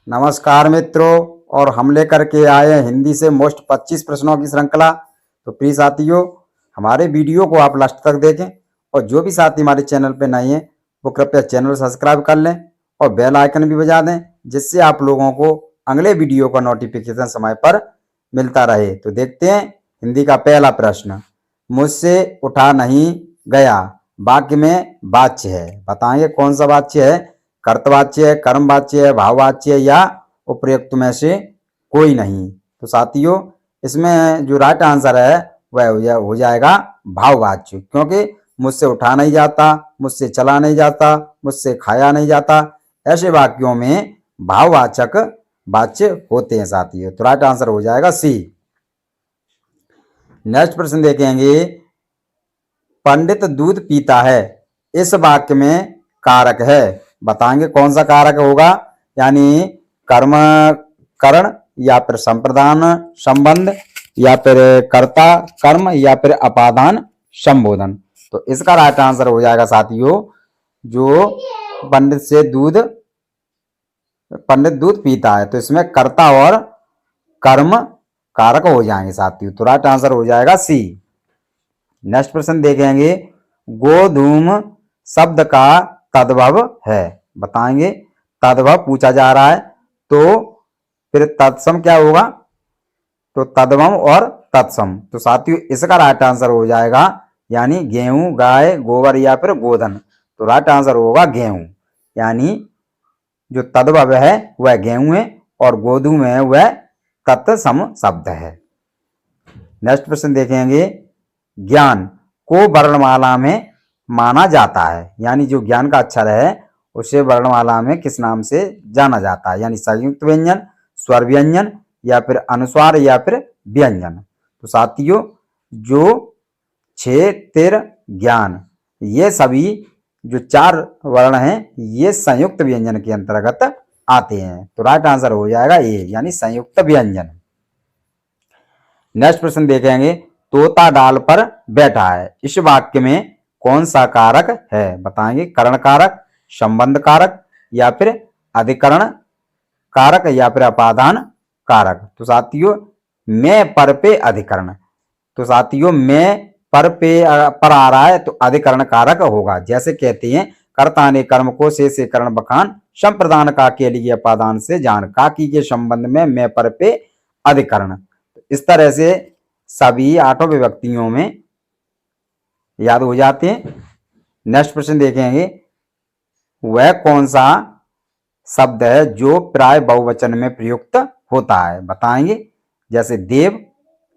नमस्कार मित्रों, और हम लेकर के आए हैं हिंदी से मोस्ट 25 प्रश्नों की श्रृंखला। तो प्लीज साथियों, हमारे वीडियो को आप लास्ट तक देखें, और जो भी साथी हमारे चैनल पे नए हैं वो कृपया चैनल सब्सक्राइब कर लें और बेल आइकन भी बजा दें, जिससे आप लोगों को अगले वीडियो का नोटिफिकेशन समय पर मिलता रहे। तो देखते हैं हिंदी का पहला प्रश्न। मुझसे उठा नहीं गया वाक्य में वाच्य है। बताएंगे कौन सा वाच्य है? कर्तवाच्य है, कर्मवाच्य है, भाववाच्य है, या उपयुक्त में से कोई नहीं। तो साथियों, इसमें जो राइट आंसर है वह हो जाएगा भाववाच्य, क्योंकि मुझसे उठा नहीं जाता, मुझसे चला नहीं जाता, मुझसे खाया नहीं जाता, ऐसे वाक्यों में भाववाचक वाच्य होते हैं साथियों। तो राइट आंसर हो जाएगा सी। नेक्स्ट प्रश्न देखेंगे। पंडित दूध पीता है, इस वाक्य में कारक है। बताएंगे कौन सा कारक होगा? यानी कर्म करण, या फिर संप्रदान संबंध, या फिर कर्ता कर्म, या फिर अपादान संबोधन। तो इसका राइट आंसर हो जाएगा साथियों, जो पंडित दूध पीता है, तो इसमें कर्ता और कर्म कारक हो जाएंगे साथियों। तो राइट आंसर हो जाएगा सी। नेक्स्ट प्रश्न देखेंगे। गोधूम शब्द का तद्भव है। बताएंगे तद्भव पूछा जा रहा है, तो फिर तत्सम क्या होगा? तो तद्भव और तत्सम। तो साथियों, इसका राइट आंसर हो जाएगा यानी गेहूं, गाय, गोबर, या फिर गोधन। तो राइट आंसर होगा गेहूं। यानी जो तद्भव है वह गेहूं है, और गोधूम है वह तत्सम शब्द है। नेक्स्ट प्रश्न देखेंगे। ज्ञान को वर्णमाला में माना जाता है, यानी जो ज्ञान का अक्षर है उसे वर्णमाला में किस नाम से जाना जाता है? यानी संयुक्त व्यंजन, स्वर व्यंजन, या फिर अनुस्वार, या फिर व्यंजन। तो साथियों, जो छे तिर ज्ञान, ये सभी जो चार वर्ण हैं ये संयुक्त व्यंजन के अंतर्गत आते हैं। तो राइट आंसर हो जाएगा ए, यानी संयुक्त व्यंजन। नेक्स्ट प्रश्न देखेंगे। तोता डाल पर बैठा है, इस वाक्य में कौन सा कारक है? बताएंगे करण कारक, संबंध कारक, या फिर अधिकरण कारक, या फिर अपादान कारक। तो साथियों, मैं पर पे अधिकरण। तो साथियों, मैं पर आ रहा है तो अधिकरण कारक होगा। जैसे कहते हैं कर्ता ने कर्म को से करण बखान, संप्रदान का के लिए अपादान से जान, काकी के संबंध में मैं पर पे अधिकरण। इस तरह से सभी आठों विभक्तियों में याद हो जाते हैं। नेक्स्ट प्रश्न देखेंगे। वह कौन सा शब्द है जो प्राय बहुवचन में प्रयुक्त होता है? बताएंगे जैसे देव,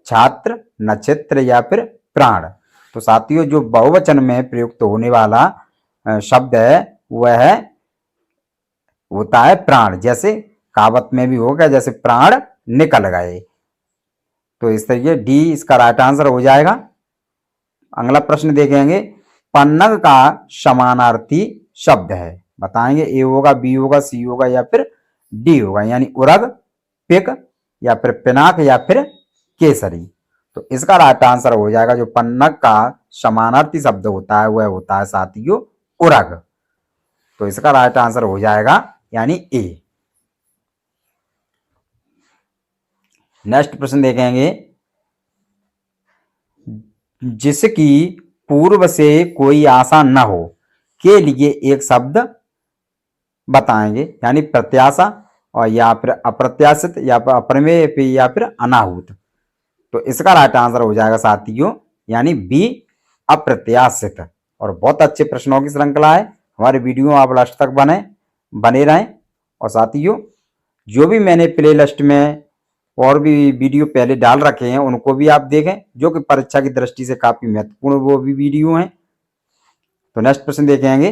छात्र, नक्षत्र, या फिर प्राण। तो साथियों, जो बहुवचन में प्रयुक्त होने वाला शब्द है वह होता है प्राण। जैसे कहावत में भी होगा, जैसे प्राण निकल गए। तो इस तरीके डी इसका राइट आंसर हो जाएगा। अगला प्रश्न देखेंगे। पन्नग का समानार्थी शब्द है। बताएंगे ए होगा, बी होगा, सी होगा, या फिर डी होगा। यानी उरग, पिक, या फिर पिनाक, या फिर केसरी। तो इसका राइट आंसर हो जाएगा, जो पन्नग का समानार्थी शब्द होता है वह होता है साथियों उरग। तो इसका राइट आंसर हो जाएगा यानी ए। नेक्स्ट प्रश्न देखेंगे। जिसकी पूर्व से कोई आशा न हो के लिए एक शब्द बताएंगे, यानी प्रत्याशा, और या फिर अप्रत्याशित, या फिर अप्रमेय, या फिर अनाहूत। तो इसका राइट आंसर हो जाएगा साथियों यानी बी, अप्रत्याशित। और बहुत अच्छे प्रश्नों की श्रृंखला है। हमारे वीडियो आप लास्ट तक बने रहें। और साथियों, जो भी मैंने प्ले लिस्ट में और भी वीडियो पहले डाल रखे हैं उनको भी आप देखें, जो कि परीक्षा की दृष्टि से काफी महत्वपूर्ण वो भी वीडियो हैं। तो नेक्स्ट प्रश्न देखेंगे।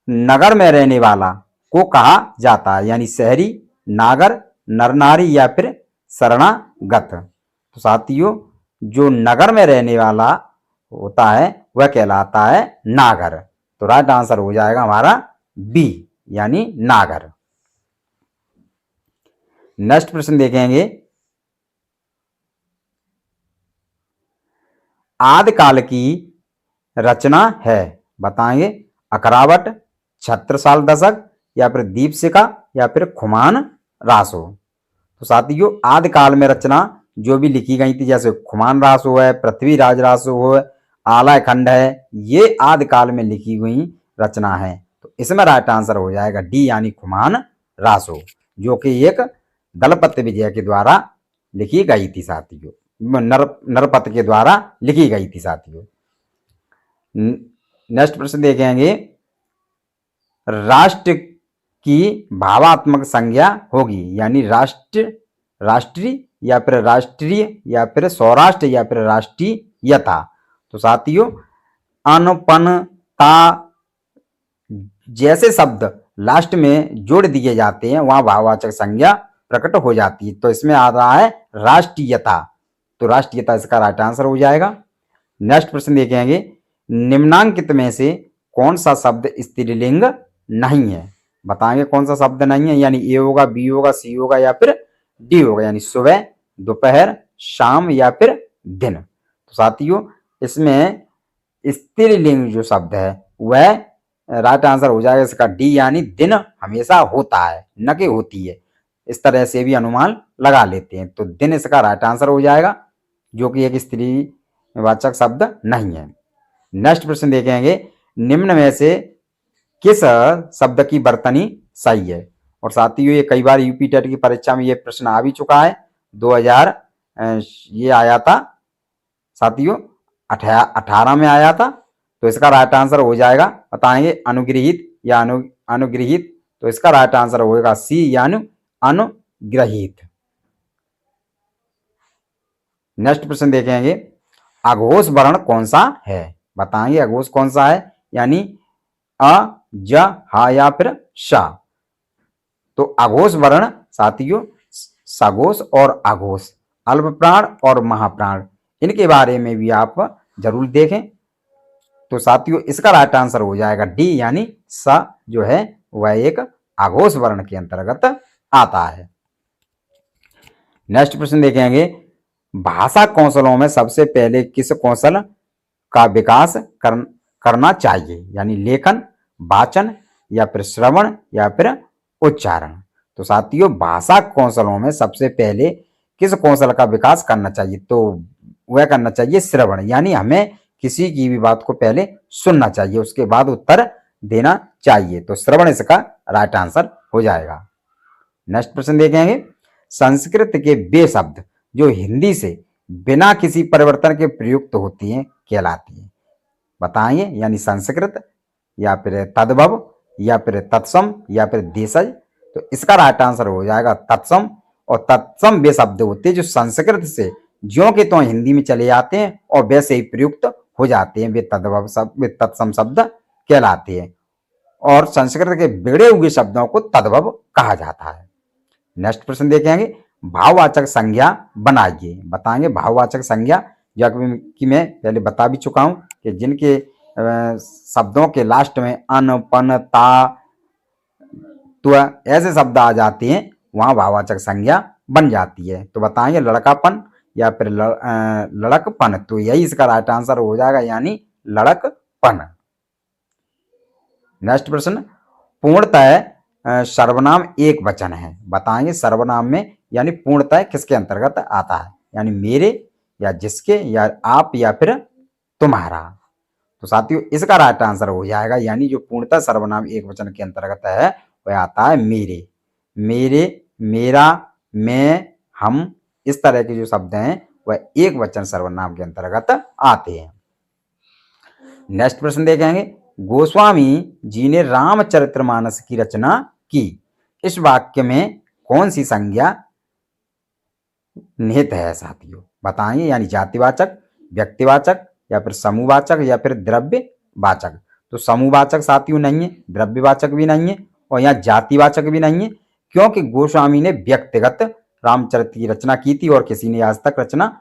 नगर में रहने वाला को कहा जाता है, यानी शहरी, नागर, नरनारी, या फिर शरणागत। तो साथियों, जो नगर में रहने वाला होता है वह कहलाता है नागर। तो राइट आंसर हो जाएगा हमारा बी, यानी नागर। नेक्स्ट प्रश्न देखेंगे। आदिकाल की रचना है। बताएंगे अकरावट, छत्रसाल दशक, या फिर दीपशिखा या फिर खुमान रासो। तो साथियों आदि काल में रचना जो भी लिखी गई थी, जैसे खुमान रासो है, पृथ्वीराज रासो है, आलय खंड है, ये आदि काल में लिखी हुई रचना है। तो इसमें राइट आंसर हो जाएगा डी यानी खुमान रासो, जो कि एक दलपत विजय के द्वारा लिखी गई थी साथियों, नरपत के द्वारा लिखी गई थी साथियों। नेक्स्ट प्रश्न देखेंगे, राष्ट्र की भावात्मक संज्ञा होगी, यानी राष्ट्र, राष्ट्रीय या फिर राष्ट्रीय या फिर सौराष्ट्र या फिर राष्ट्रीयता। तो साथियों अन, पन, ता जैसे शब्द लास्ट में जोड़ दिए जाते हैं वहां भाववाचक संज्ञा प्रकट हो जाती है। तो इसमें आ रहा है राष्ट्रीयता, तो राष्ट्रीयता इसका राइट आंसर हो जाएगा। नेक्स्ट प्रश्न देखेंगे, निम्नांकित में से कौन सा शब्द स्त्रीलिंग नहीं है? बताएंगे कौन सा शब्द नहीं है, यानी ए होगा, बी होगा, सी होगा या फिर डी होगा, यानी सुबह, दोपहर, शाम या फिर दिन। तो साथियों इसमें स्त्रीलिंग जो शब्द है वह राइट आंसर हो जाएगा इसका डी, यानी दिन हमेशा होता है, न कि होती है। इस तरह से भी अनुमान लगा लेते हैं। तो दिन इसका राइट आंसर हो जाएगा, जो कि एक स्त्रीवाचक शब्द नहीं है। नेक्स्ट प्रश्न देखेंगे, निम्न में से किस शब्द की वर्तनी सही है? और साथियों ये कई बार यूपी टेट की परीक्षा में ये प्रश्न आ भी चुका है। 2000 ये आया था साथियों 18 में आया था। तो इसका राइट आंसर हो जाएगा, बताएंगे अनुग्रहित या अनुग्रहित। तो इसका राइट आंसर होगा सी यानी अनुग्रहित। नेक्स्ट प्रश्न देखेंगे, अघोष वर्ण कौन सा है? बताएंगे अघोष कौन सा है, यानी अ, ज, हा या फिर श। तो अघोष वर्ण साथियों सघोष और अघोष, अल्प प्राण और महाप्राण, इनके बारे में भी आप जरूर देखें। तो साथियों इसका राइट आंसर हो जाएगा डी, यानी स जो है वह एक अघोष वर्ण के अंतर्गत आता है। नेक्स्ट प्रश्न देखेंगे, भाषा कौशलों में सबसे पहले किस कौशल का विकास करना चाहिए? यानी लेखन, वाचन या फिर श्रवण या फिर उच्चारण। तो साथियों भाषा कौशलों में सबसे पहले किस कौशल का विकास करना चाहिए? तो वह करना चाहिए श्रवण, यानी हमें किसी की भी बात को पहले सुनना चाहिए, उसके बाद उत्तर देना चाहिए। तो श्रवण इसका राइट आंसर हो जाएगा। नेक्स्ट प्रश्न देखेंगे, संस्कृत के वे शब्द जो हिंदी से बिना किसी परिवर्तन के प्रयुक्त होती हैं कहलाती हैं? बताएंगे, यानी संस्कृत या फिर तद्भव या फिर तत्सम या फिर देशज। तो इसका राइट आंसर हो जाएगा तत्सम। और तत्सम वे शब्द होते हैं जो संस्कृत से ज्यों के तो हिंदी में चले जाते हैं और वैसे ही प्रयुक्त हो जाते हैं, वे तद्भव शब्द, वे तत्सम शब्द कहलाते हैं। और संस्कृत के बिगड़े हुए शब्दों को तद्भव कहा जाता है। नेक्स्ट प्रश्न देखेंगे, भाववाचक संज्ञा बनाइए। बताएंगे भाववाचक संज्ञा, जो कि मैं पहले बता भी चुका हूं कि जिनके शब्दों के लास्ट में अन, पन, ता, तो ऐसे शब्द आ जाते हैं वहां भाववाचक संज्ञा बन जाती है। तो बताएंगे लड़कापन या फिर लड़कपन। तो यही इसका राइट आंसर हो जाएगा, यानी लड़कपन। नेक्स्ट प्रश्न, पूर्णतः सर्वनाम एक वचन है। बताएंगे सर्वनाम में यानी पूर्णतः किसके अंतर्गत आता है? यानी मेरे या जिसके या आप या फिर तुम्हारा। तो साथियों इसका राइट आंसर हो जाएगा, यानी जो पूर्णतः सर्वनाम एक वचन के अंतर्गत है वह आता है मेरे, मेरे, मेरा, मैं, हम। इस तरह के जो शब्द हैं वह एक वचन सर्वनाम के अंतर्गत आते हैं। नेक्स्ट प्रश्न देखेंगे, गोस्वामी जी ने रामचरितमानस की रचना की, इस वाक्य में कौन सी संज्ञा निहित है साथियों? बताएंगे, यानी जातिवाचक, व्यक्तिवाचक या फिर समूहवाचक या फिर द्रव्यवाचक। तो समूहवाचक साथियों नहीं है, द्रव्यवाचक भी नहीं है और यहाँ जातिवाचक भी नहीं है, क्योंकि गोस्वामी ने व्यक्तिगत रामचरित की रचना की थी और किसी ने आज तक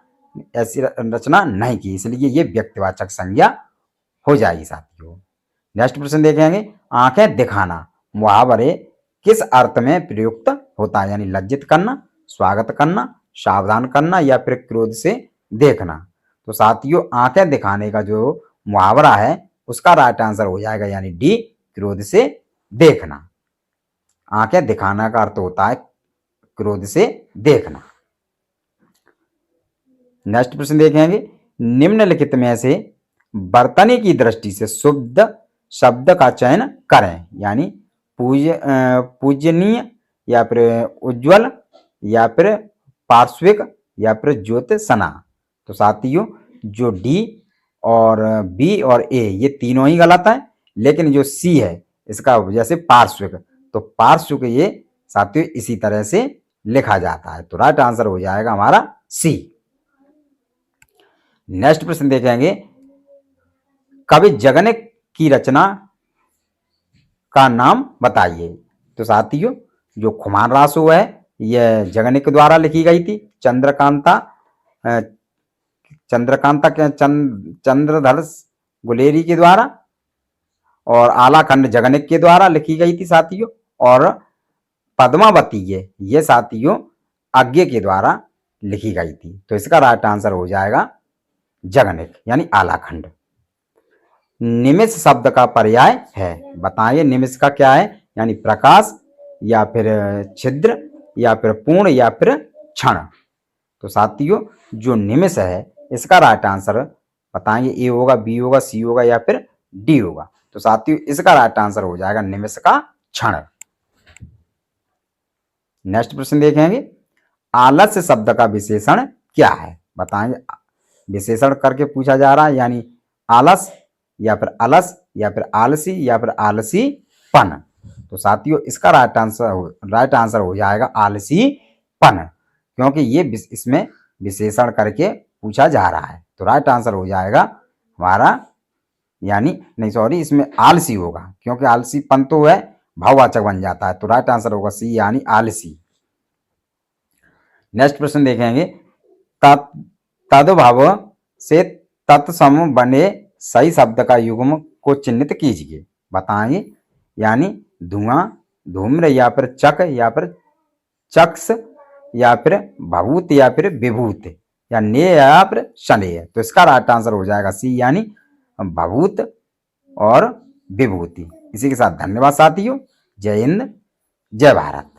ऐसी रचना नहीं की, इसलिए ये व्यक्तिवाचक संज्ञा हो जाएगी साथियों। नेक्स्ट प्रश्न देखेंगे, आंखें दिखाना मुहावरे किस अर्थ में प्रयुक्त होता है? यानी लज्जित करना, स्वागत करना, सावधान करना या फिर क्रोध से देखना। तो साथियों आंखें दिखाने का जो मुहावरा है उसका राइट आंसर हो जाएगा, यानी डी, क्रोध से देखना। आंखें दिखाना का अर्थ होता है क्रोध से देखना। नेक्स्ट प्रश्न देखेंगे, निम्नलिखित में से वर्तनी की दृष्टि से शुद्ध शब्द का चयन करें, यानी पूजनीय या फिर उज्जवल या फिर पार्श्विक या फिर ज्योतिषना। तो साथियों जो डी और बी और ए ये तीनों ही गलत है, लेकिन जो सी है इसका जैसे पार्श्विक, तो पार्श्विक ये साथियों इसी तरह से लिखा जाता है। तो राइट आंसर हो जाएगा हमारा सी। नेक्स्ट प्रश्न देखेंगे, कवि जगनिक की रचना का नाम बताइए। तो साथियों जो खुमान रासो है यह जगनिक द्वारा लिखी गई थी। चंद्रकांता के चंद्रधर गुलेरी के द्वारा, और आलाखंड जगनिक के द्वारा लिखी गई थी साथियों। और पद्मावती ये साथियों अज्ञे के द्वारा लिखी गई थी। तो इसका राइट आंसर हो जाएगा जगनिक यानी आलाखंड। निमिष शब्द का पर्याय है, बताइए निमिष का क्या है, यानी प्रकाश या फिर छिद्र या फिर पूर्ण या फिर क्षण। तो साथियों जो निमिष है इसका राइट आंसर बताएंगे, ए होगा, बी होगा, सी होगा या फिर डी होगा। तो साथियों इसका राइट आंसर हो जाएगा निमिष का क्षण। नेक्स्ट प्रश्न देखेंगे, आलस्य शब्द का विशेषण क्या है, बताएंगे। विशेषण करके पूछा जा रहा है, यानी आलस या फिर अलस या फिर आलसी या फिर आलसीपन। तो साथियों इसका राइट आंसर हो जाएगा आलसीपन, क्योंकि ये इसमें विशेषण करके पूछा जा रहा है। तो राइट आंसर हो जाएगा हमारा, यानी नहीं सॉरी इसमें आलसी होगा, क्योंकि आलसीपन तो है भाववाचक बन जाता है। तो राइट आंसर होगा सी यानी आलसी। नेक्स्ट प्रश्न देखेंगे, तद्भव से तत्सम बने सही शब्द का युग्म को चिन्हित कीजिए, बताएंगे। यानी धुआं, धूम्र या फिर चक या फिर चक्ष या फिर भभूत या फिर विभूत या ने या फिर शनेय। तो इसका राइट आंसर हो जाएगा सी यानी भभूत और विभूति। इसी के साथ धन्यवाद साथियों, जय हिंद जय भारत।